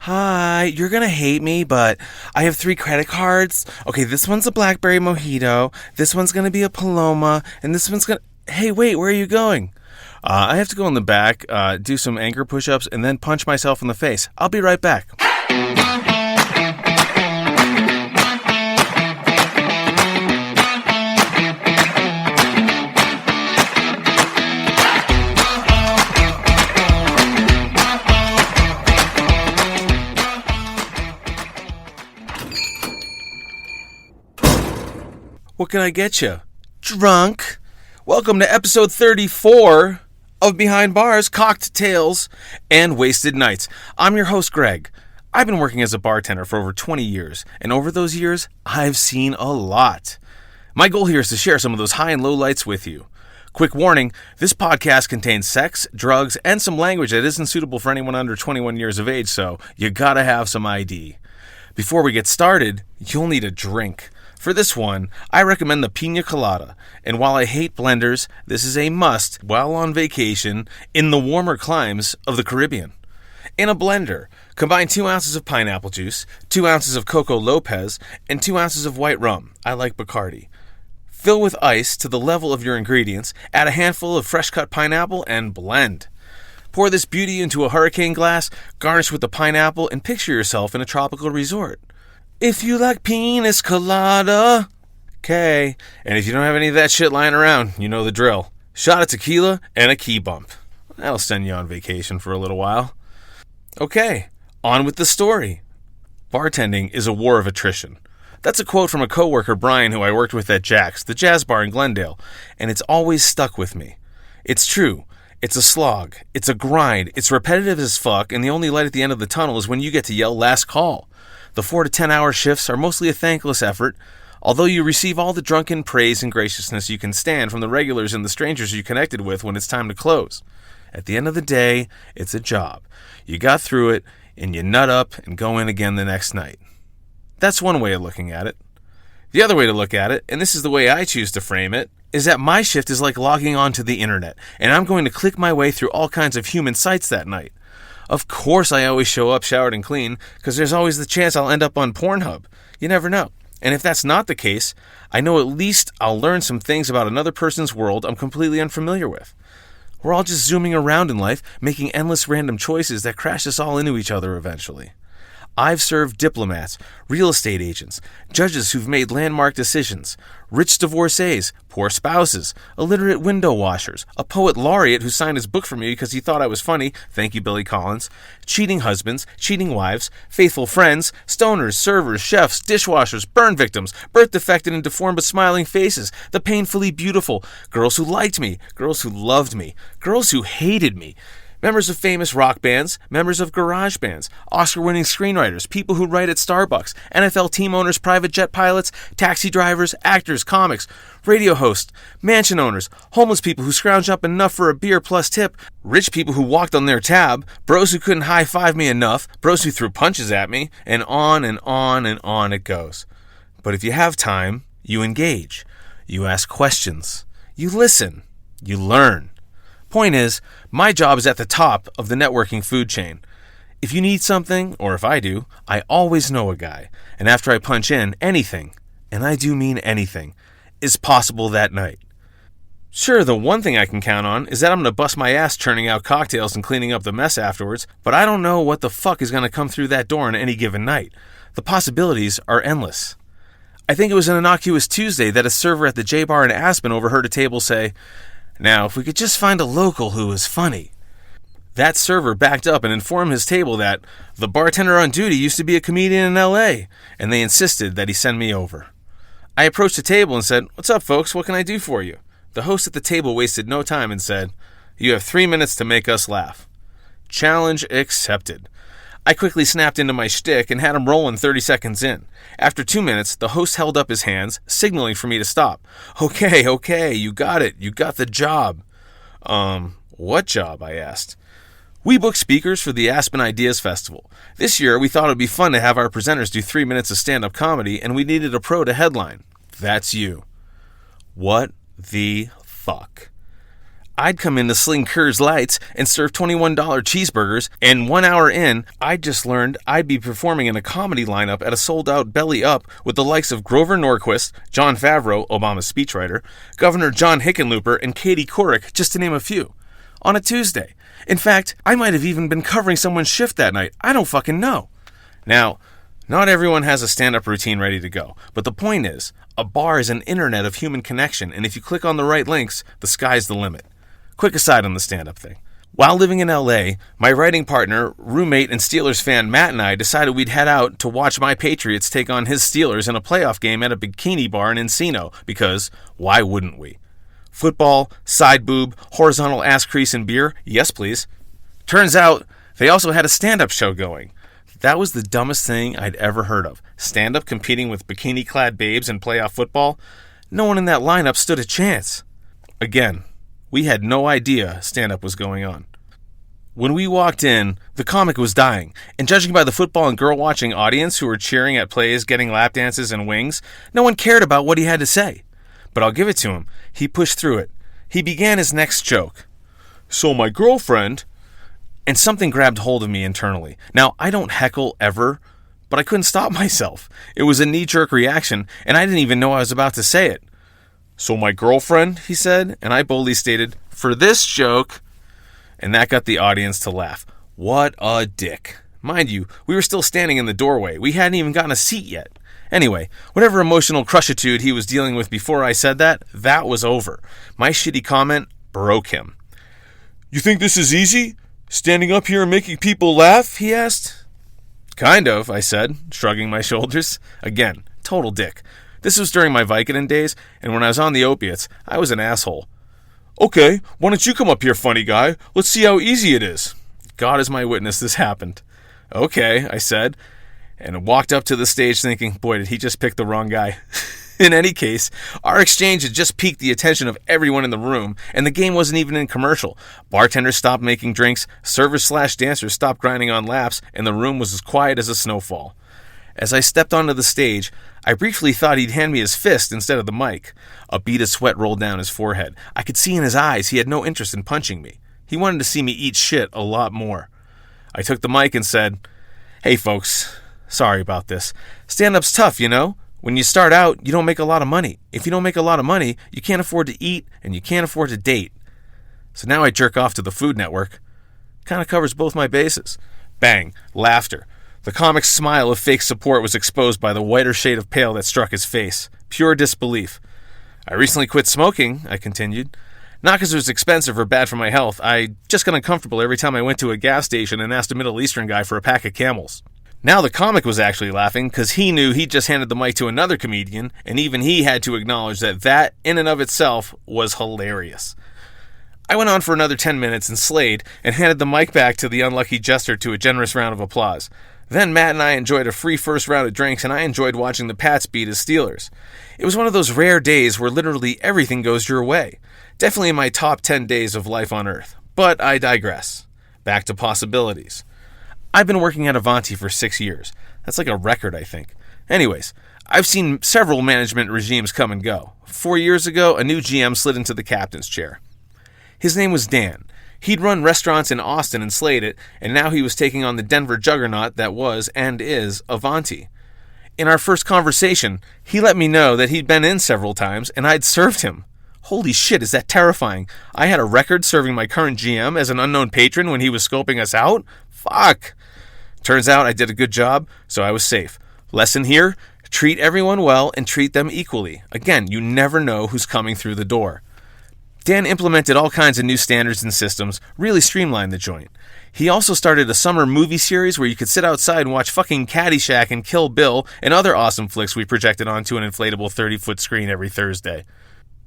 Hi, you're gonna hate me, but I have 3 credit cards. Okay, this one's a blackberry mojito, this one's gonna be a Paloma, and this one's gonna... Hey, wait, where are you going? I have to go in the back, do some anchor push-ups, and then punch myself in the face. I'll be right back. What can I get you? Drunk? Welcome to episode 34 of Behind Bars, Cocked Tales, and Wasted Nights. I'm your host, Greg. I've been working as a bartender for over 20 years, and over those years, I've seen a lot. My goal here is to share some of those high and low lights with you. Quick warning, this podcast contains sex, drugs, and some language that isn't suitable for anyone under 21 years of age, so you gotta have some ID. Before we get started, you'll need a drink. For this one, I recommend the Pina Colada, and while I hate blenders, this is a must while on vacation in the warmer climes of the Caribbean. In a blender, combine 2 ounces of pineapple juice, 2 ounces of Coco Lopez, and 2 ounces of white rum. I like Bacardi. Fill with ice to the level of your ingredients, add a handful of fresh-cut pineapple, and blend. Pour this beauty into a hurricane glass, garnish with the pineapple, and picture yourself in a tropical resort. If you like pinas colada, okay. And if you don't have any of that shit lying around, you know the drill. Shot of tequila and a key bump. That'll send you on vacation for a little while. Okay, on with the story. Bartending is a war of attrition. That's a quote from a coworker, Brian, who I worked with at Jack's, the jazz bar in Glendale, and it's always stuck with me. It's true. It's a slog. It's a grind. It's repetitive as fuck, and the only light at the end of the tunnel is when you get to yell last call. The 4 to 10 hour shifts are mostly a thankless effort, although you receive all the drunken praise and graciousness you can stand from the regulars and the strangers you connected with when it's time to close. At the end of the day, it's a job. You got through it, and you nut up and go in again the next night. That's one way of looking at it. The other way to look at it, and this is the way I choose to frame it, is that my shift is like logging onto the internet, and I'm going to click my way through all kinds of human sites that night. Of course I always show up showered and clean, because there's always the chance I'll end up on Pornhub. You never know. And if that's not the case, I know at least I'll learn some things about another person's world I'm completely unfamiliar with. We're all just zooming around in life, making endless random choices that crash us all into each other eventually. I've served diplomats, real estate agents, judges who've made landmark decisions, rich divorcees, poor spouses, illiterate window washers, a poet laureate who signed his book for me because he thought I was funny, thank you Billy Collins, cheating husbands, cheating wives, faithful friends, stoners, servers, chefs, dishwashers, burn victims, birth defected and deformed but smiling faces, the painfully beautiful, girls who liked me, girls who loved me, girls who hated me, members of famous rock bands, members of garage bands, Oscar-winning screenwriters, people who write at Starbucks, NFL team owners, private jet pilots, taxi drivers, actors, comics, radio hosts, mansion owners, homeless people who scrounged up enough for a beer plus tip, rich people who walked on their tab, bros who couldn't high-five me enough, bros who threw punches at me, and on and on and on it goes. But if you have time, you engage. You ask questions. You listen. You learn. Point is, my job is at the top of the networking food chain. If you need something, or if I do, I always know a guy. And after I punch in, anything, and I do mean anything, is possible that night. Sure, the one thing I can count on is that I'm going to bust my ass churning out cocktails and cleaning up the mess afterwards, but I don't know what the fuck is going to come through that door on any given night. The possibilities are endless. I think it was an innocuous Tuesday that a server at the J Bar in Aspen overheard a table say, "Now, if we could just find a local who is funny." That server backed up and informed his table that the bartender on duty used to be a comedian in L.A., and they insisted that he send me over. I approached the table and said, "What's up, folks? What can I do for you?" The host at the table wasted no time and said, "You have 3 minutes to make us laugh." Challenge accepted. I quickly snapped into my shtick and had him rolling 30 seconds in. After 2 minutes, the host held up his hands, signaling for me to stop. Okay, you got it. You got the job." What job?" I asked. "We book speakers for the Aspen Ideas Festival. This year, we thought it would be fun to have our presenters do 3 minutes of stand-up comedy, and we needed a pro to headline. That's you." What the fuck? I'd come in to sling Coors Lights and serve $21 cheeseburgers, and 1 hour in, I'd just learned I'd be performing in a comedy lineup at a sold-out Belly Up with the likes of Grover Norquist, Jon Favreau, Obama's speechwriter, Governor John Hickenlooper, and Katie Couric, just to name a few, on a Tuesday. In fact, I might have even been covering someone's shift that night. I don't fucking know. Now, not everyone has a stand-up routine ready to go, but the point is, a bar is an internet of human connection, and if you click on the right links, the sky's the limit. Quick aside on the stand-up thing. While living in LA, my writing partner, roommate, and Steelers fan Matt and I decided we'd head out to watch my Patriots take on his Steelers in a playoff game at a bikini bar in Encino, because why wouldn't we? Football, side boob, horizontal ass crease, and beer? Yes, please. Turns out, they also had a stand-up show going. That was the dumbest thing I'd ever heard of. Stand-up competing with bikini-clad babes in playoff football? No one in that lineup stood a chance. Again, we had no idea stand-up was going on. When we walked in, the comic was dying, and judging by the football and girl-watching audience who were cheering at plays, getting lap dances and wings, no one cared about what he had to say. But I'll give it to him. He pushed through it. He began his next joke. So my girlfriend... And something grabbed hold of me internally. Now, I don't heckle ever, but I couldn't stop myself. It was a knee-jerk reaction, and I didn't even know I was about to say it. So my girlfriend, he said, and I boldly stated, for this joke... And that got the audience to laugh. What a dick. Mind you, we were still standing in the doorway. We hadn't even gotten a seat yet. Anyway, whatever emotional crushitude he was dealing with before I said that was over. My shitty comment broke him. You think this is easy? Standing up here and making people laugh? He asked. Kind of, I said, shrugging my shoulders. Again, total dick. This was during my Vicodin days, and when I was on the opiates, I was an asshole. Okay, why don't you come up here, funny guy? Let's see how easy it is. God is my witness, this happened. Okay, I said, and walked up to the stage thinking, boy, did he just pick the wrong guy. In any case, our exchange had just piqued the attention of everyone in the room, and the game wasn't even in commercial. Bartenders stopped making drinks, servers/dancers stopped grinding on laps, and the room was as quiet as a snowfall. As I stepped onto the stage, I briefly thought he'd hand me his fist instead of the mic. A bead of sweat rolled down his forehead. I could see in his eyes he had no interest in punching me. He wanted to see me eat shit a lot more. I took the mic and said, Hey folks, sorry about this. Stand-up's tough, you know? When you start out, you don't make a lot of money. If you don't make a lot of money, you can't afford to eat and you can't afford to date. So now I jerk off to the Food Network. Kind of covers both my bases. Bang, laughter. The comic's smile of fake support was exposed by the whiter shade of pale that struck his face. Pure disbelief. I recently quit smoking, I continued. Not because it was expensive or bad for my health. I just got uncomfortable every time I went to a gas station and asked a Middle Eastern guy for a pack of Camels. Now the comic was actually laughing because he knew he'd just handed the mic to another comedian, and even he had to acknowledge that in and of itself was hilarious. I went on for another 10 minutes and slayed and handed the mic back to the unlucky jester to a generous round of applause. Then Matt and I enjoyed a free first round of drinks, and I enjoyed watching the Pats beat his Steelers. It was one of those rare days where literally everything goes your way. Definitely in my top 10 days of life on Earth. But I digress. Back to possibilities. I've been working at Avanti for 6 years. That's like a record, I think. Anyways, I've seen several management regimes come and go. 4 years ago, a new GM slid into the captain's chair. His name was Dan. He'd run restaurants in Austin and slayed it, and now he was taking on the Denver juggernaut that was and is Avanti. In our first conversation, he let me know that he'd been in several times, and I'd served him. Holy shit, is that terrifying. I had a record serving my current GM as an unknown patron when he was scoping us out? Fuck. Turns out I did a good job, so I was safe. Lesson here, treat everyone well and treat them equally. Again, you never know who's coming through the door. Dan implemented all kinds of new standards and systems, really streamlined the joint. He also started a summer movie series where you could sit outside and watch fucking Caddyshack and Kill Bill and other awesome flicks we projected onto an inflatable 30-foot screen every Thursday.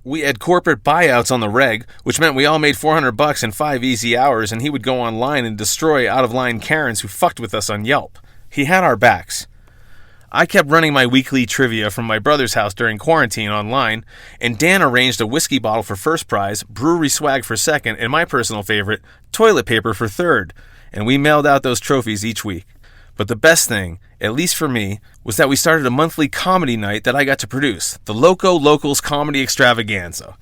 We had corporate buyouts on the reg, which meant we all made $400 in 5 easy hours, and he would go online and destroy out-of-line Karens who fucked with us on Yelp. He had our backs. I kept running my weekly trivia from my brother's house during quarantine online, and Dan arranged a whiskey bottle for first prize, brewery swag for second, and my personal favorite, toilet paper for third, and we mailed out those trophies each week. But the best thing, at least for me, was that we started a monthly comedy night that I got to produce, the Loco Locals Comedy Extravaganza.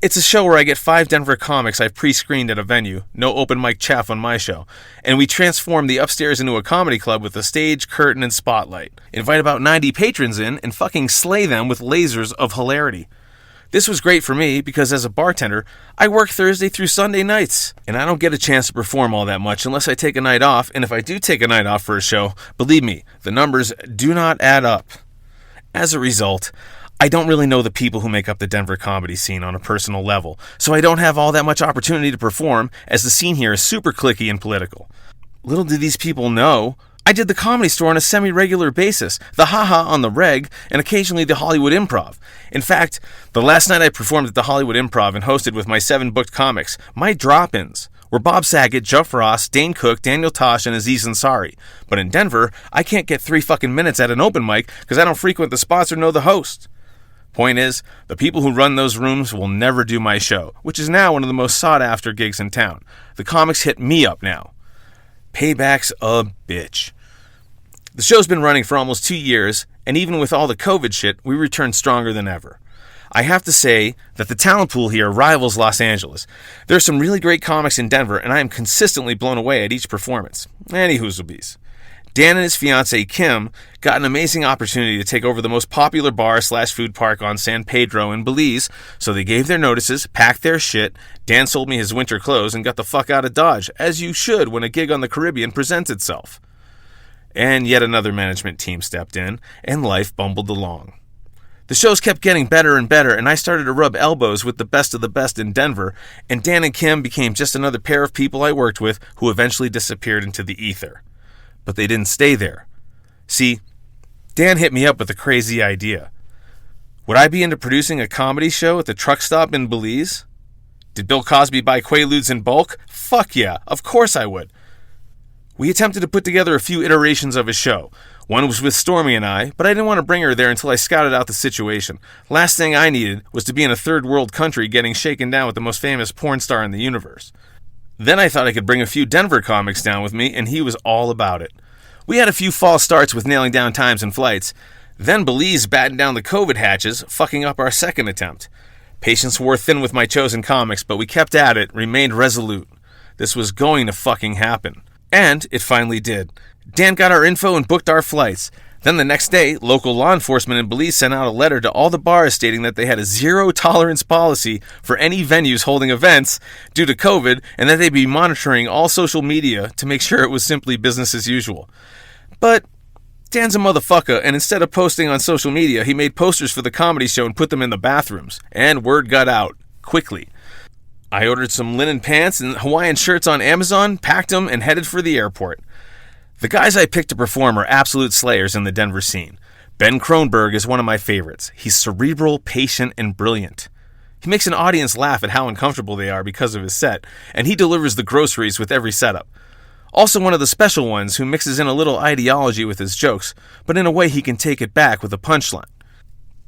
It's a show where I get 5 Denver comics I've pre-screened at a venue, no open mic chaff on my show, and we transform the upstairs into a comedy club with a stage, curtain, and spotlight. Invite about 90 patrons in and fucking slay them with lasers of hilarity. This was great for me because as a bartender, I work Thursday through Sunday nights, and I don't get a chance to perform all that much unless I take a night off, and if I do take a night off for a show, believe me, the numbers do not add up. As a result, I don't really know the people who make up the Denver comedy scene on a personal level, so I don't have all that much opportunity to perform as the scene here is super cliquey and political. Little do these people know, I did the Comedy Store on a semi-regular basis, the Haha on the Reg, and occasionally the Hollywood Improv. In fact, the last night I performed at the Hollywood Improv and hosted with my 7 booked comics, my drop-ins were Bob Saget, Jeff Ross, Dane Cook, Daniel Tosh, and Aziz Ansari. But in Denver, I can't get 3 fucking minutes at an open mic because I don't frequent the spots or know the host. Point is, the people who run those rooms will never do my show, which is now one of the most sought-after gigs in town. The comics hit me up now. Payback's a bitch. The show's been running for almost 2 years, and even with all the COVID shit, we returned stronger than ever. I have to say that the talent pool here rivals Los Angeles. There are some really great comics in Denver, and I am consistently blown away at each performance. Any hoozlebees. Dan and his fiancée, Kim, got an amazing opportunity to take over the most popular bar/food park on San Pedro in Belize, so they gave their notices, packed their shit, Dan sold me his winter clothes, and got the fuck out of Dodge, as you should when a gig on the Caribbean presents itself. And yet another management team stepped in, and life bumbled along. The shows kept getting better and better, and I started to rub elbows with the best of the best in Denver, and Dan and Kim became just another pair of people I worked with who eventually disappeared into the ether. But they didn't stay there. See, Dan hit me up with a crazy idea. Would I be into producing a comedy show at the truck stop in Belize? Did Bill Cosby buy Quaaludes in bulk? Fuck yeah, of course I would. We attempted to put together a few iterations of his show. One was with Stormy and I, but I didn't want to bring her there until I scouted out the situation. Last thing I needed was to be in a third world country getting shaken down with the most famous porn star in the universe. Then I thought I could bring a few Denver comics down with me, and he was all about it. We had a few false starts with nailing down times and flights. Then Belize battened down the COVID hatches, fucking up our second attempt. Patience wore thin with my chosen comics, but we kept at it, remained resolute. This was going to fucking happen. And it finally did. Dan got our info and booked our flights. Then the next day, local law enforcement in Belize sent out a letter to all the bars stating that they had a zero-tolerance policy for any venues holding events due to COVID and that they'd be monitoring all social media to make sure it was simply business as usual. But Dan's a motherfucker, and instead of posting on social media, he made posters for the comedy show and put them in the bathrooms. And word got out. Quickly. I ordered some linen pants and Hawaiian shirts on Amazon, packed them, and headed for the airport. The guys I picked to perform are absolute slayers in the Denver scene. Ben Kronberg is one of my favorites. He's cerebral, patient, and brilliant. He makes an audience laugh at how uncomfortable they are because of his set, and he delivers the groceries with every setup. Also one of the special ones who mixes in a little ideology with his jokes, but in a way he can take it back with a punchline.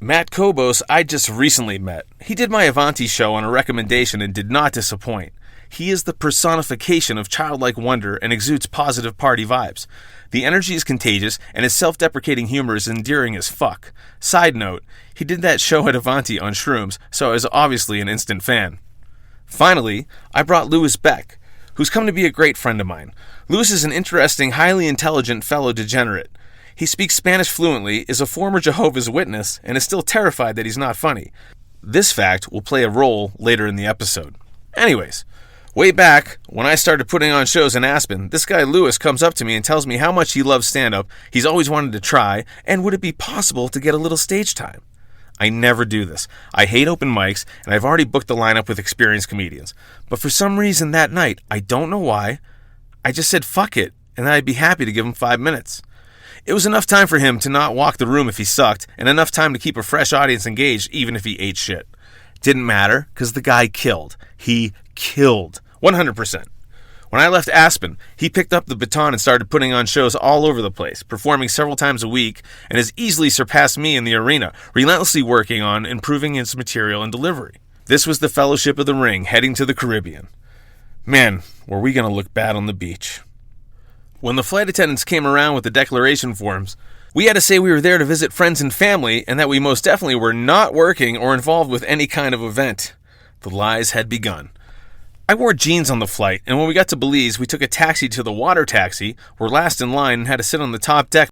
Matt Kobos I just recently met. He did my Avanti show on a recommendation and did not disappoint. He is the personification of childlike wonder and exudes positive party vibes. The energy is contagious, and his self-deprecating humor is endearing as fuck. Side note, he did that show at Avanti on shrooms, so I was obviously an instant fan. Finally, I brought Louis Beck, who's come to be a great friend of mine. Louis is an interesting, highly intelligent fellow degenerate. He speaks Spanish fluently, is a former Jehovah's Witness, and is still terrified that he's not funny. This fact will play a role later in the episode. Anyways, way back, when I started putting on shows in Aspen, this guy Louis comes up to me and tells me how much he loves stand-up, he's always wanted to try, and would it be possible to get a little stage time? I never do this. I hate open mics, and I've already booked the lineup with experienced comedians. But for some reason that night, I don't know why, I just said fuck it, and that I'd be happy to give him 5 minutes. It was enough time for him to not walk the room if he sucked, and enough time to keep a fresh audience engaged even if he ate shit. Didn't matter, because the guy killed. He killed. 100%. When I left Aspen, he picked up the baton and started putting on shows all over the place, performing several times a week, and has easily surpassed me in the arena, relentlessly working on improving his material and delivery. This was the Fellowship of the Ring, heading to the Caribbean. Man, were we going to look bad on the beach. When the flight attendants came around with the declaration forms, we had to say we were there to visit friends and family, and that we most definitely were not working or involved with any kind of event. The lies had begun. I wore jeans on the flight, and when we got to Belize, we took a taxi to the water taxi, were last in line, and had to sit on the top deck